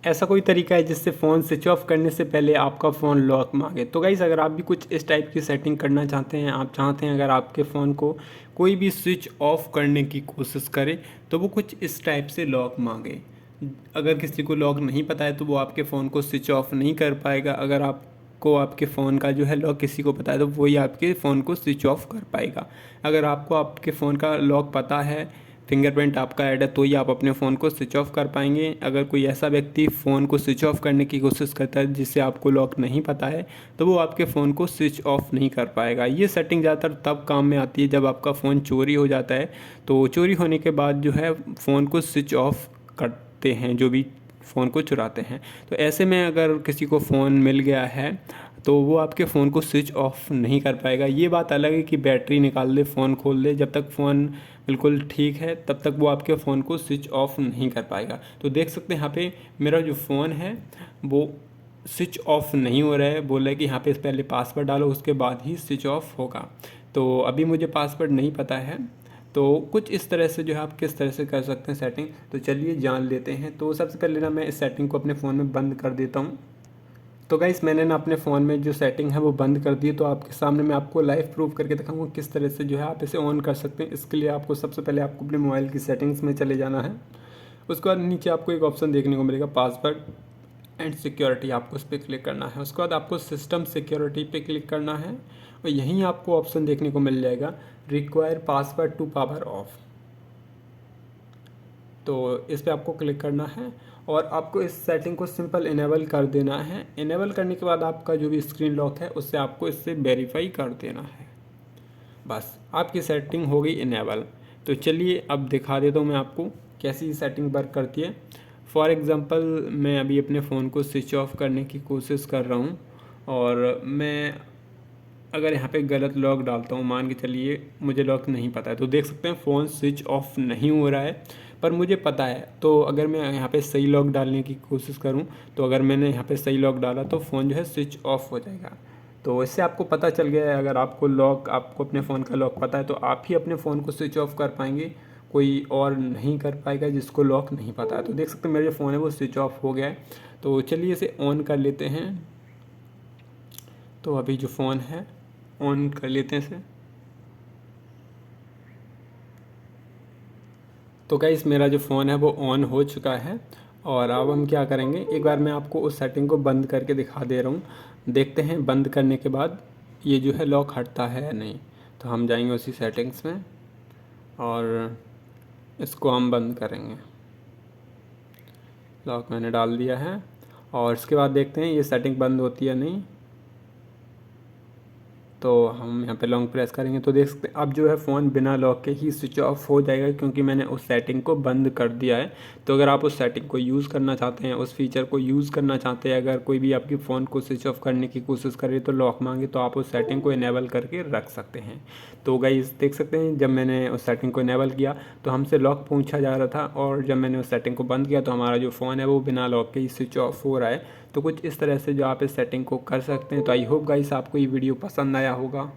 ऐसा कोई तरीका है जिससे फ़ोन स्विच ऑफ करने से पहले आपका फ़ोन लॉक मांगे। तो गाइस अगर आप भी कुछ इस टाइप की सेटिंग करना चाहते हैं, आप चाहते हैं अगर आपके फ़ोन को कोई भी स्विच ऑफ करने की कोशिश करे तो वो कुछ इस टाइप से लॉक मांगे। अगर किसी को लॉक नहीं पता है तो वो आपके फ़ोन को स्विच ऑफ नहीं कर पाएगा। अगर आपको आपके फ़ोन का जो है लॉक किसी को पता है तो वही आपके फ़ोन को स्विच ऑफ कर पाएगा। अगर आपको आपके फ़ोन का लॉक पता है, फिंगरप्रिंट आपका ऐड है, तो ही आप अपने फ़ोन को स्विच ऑफ कर पाएंगे। अगर कोई ऐसा व्यक्ति फ़ोन को स्विच ऑफ करने की कोशिश करता है जिससे आपको लॉक नहीं पता है तो वो आपके फ़ोन को स्विच ऑफ नहीं कर पाएगा। ये सेटिंग ज़्यादातर तब काम में आती है जब आपका फ़ोन चोरी हो जाता है। तो चोरी होने के बाद जो है फ़ोन को स्विच ऑफ करते हैं जो भी फ़ोन को चुराते हैं। तो ऐसे में अगर किसी को फ़ोन मिल गया है तो वो आपके फ़ोन को स्विच ऑफ नहीं कर पाएगा। ये बात अलग है कि बैटरी निकाल दे, फ़ोन खोल दे, जब तक फ़ोन बिल्कुल ठीक है तब तक वो आपके फ़ोन को स्विच ऑफ नहीं कर पाएगा। तो देख सकते हैं यहाँ पे मेरा जो फ़ोन है वो स्विच ऑफ नहीं हो रहा है। बोला है कि यहाँ पे पहले पासवर्ड डालो उसके बाद ही स्विच ऑफ होगा। तो अभी मुझे पासवर्ड नहीं पता है। तो कुछ इस तरह से जो है आप किस तरह से कर सकते हैं सेटिंग, तो चलिए जान लेते हैं। तो सबसे पहले ना मैं इस सेटिंग को अपने फ़ोन में बंद कर देता हूँ। तो गाइस मैंने ना अपने फ़ोन में जो सेटिंग है वो बंद कर दी। तो आपके सामने मैं आपको लाइव प्रूफ करके दिखाऊंगा किस तरह से जो है आप इसे ऑन कर सकते हैं। इसके लिए आपको सबसे पहले आपको अपने मोबाइल की सेटिंग्स में चले जाना है। उसके बाद नीचे आपको एक ऑप्शन देखने को मिलेगा पासवर्ड एंड सिक्योरिटी, आपको उस पर क्लिक करना है। उसके बाद आपको सिस्टम सिक्योरिटी पे क्लिक करना है और यहीं आपको ऑप्शन देखने को मिल जाएगा require password to power off. तो इस पर आपको क्लिक करना है और आपको इस सेटिंग को सिंपल इनेबल कर देना है। इनेबल करने के बाद आपका जो भी स्क्रीन लॉक है उससे आपको इससे वेरीफाई कर देना है। बस आपकी सेटिंग हो गई इनेबल। तो चलिए अब दिखा देता हूँ मैं आपको कैसी सेटिंग वर्क करती है। फॉर एग्ज़ाम्पल मैं अभी अपने फ़ोन को स्विच ऑफ करने की कोशिश कर रहा हूँ और मैं अगर यहाँ पे गलत लॉक डालता हूँ, मान के चलिए मुझे लॉक नहीं पता है, तो देख सकते हैं फ़ोन स्विच ऑफ नहीं हो रहा है पर मुझे पता है। तो अगर मैं यहाँ पे सही लॉक डालने की कोशिश करूँ तो अगर मैंने यहाँ पे सही लॉक डाला तो फ़ोन जो है स्विच ऑफ हो जाएगा। तो इससे आपको पता चल गया है अगर आपको अपने फ़ोन का लॉक पता है तो आप ही अपने फ़ोन को स्विच ऑफ कर पाएंगे, कोई और नहीं कर पाएगा जिसको लॉक नहीं पता है। तो देख सकते हैं मेरा जो फ़ोन है वो स्विच ऑफ हो गया है। तो चलिए इसे ऑन कर लेते हैं। तो अभी जो फ़ोन है ऑन कर लेते हैं इसे। तो गाइस मेरा जो फ़ोन है वो ऑन हो चुका है और अब हम क्या करेंगे, एक बार मैं आपको उस सेटिंग को बंद करके दिखा दे रहा हूँ। देखते हैं बंद करने के बाद ये जो है लॉक हटता है या नहीं। तो हम जाएंगे उसी सेटिंग्स में और इसको हम बंद करेंगे। लॉक मैंने डाल दिया है और इसके बाद देखते हैं ये सेटिंग बंद होती है नहीं। तो हम यहाँ पे लॉन्ग प्रेस करेंगे तो देख सकते हैं अब जो है फ़ोन बिना लॉक के ही स्विच ऑफ हो जाएगा क्योंकि मैंने उस सेटिंग को बंद कर दिया है। तो अगर आप उस सेटिंग को यूज़ करना चाहते हैं, उस फीचर को यूज़ करना चाहते हैं, अगर कोई भी आपकी फ़ोन को स्विच ऑफ करने की कोशिश करे तो लॉक मांगे तो आप उस सेटिंग को इनेबल करके रख सकते हैं। तो गाइस देख सकते हैं जब मैंने उस सेटिंग को इनेबल किया तो हमसे लॉक पूछा जा रहा था और जब मैंने उस सेटिंग को बंद किया तो हमारा जो फ़ोन है वो बिना लॉक के ही स्विच ऑफ हो रहा है। तो कुछ इस तरह से जो आप इस सेटिंग को कर सकते हैं। तो आई होप गाइस आपको ये वीडियो पसंद आया होगा।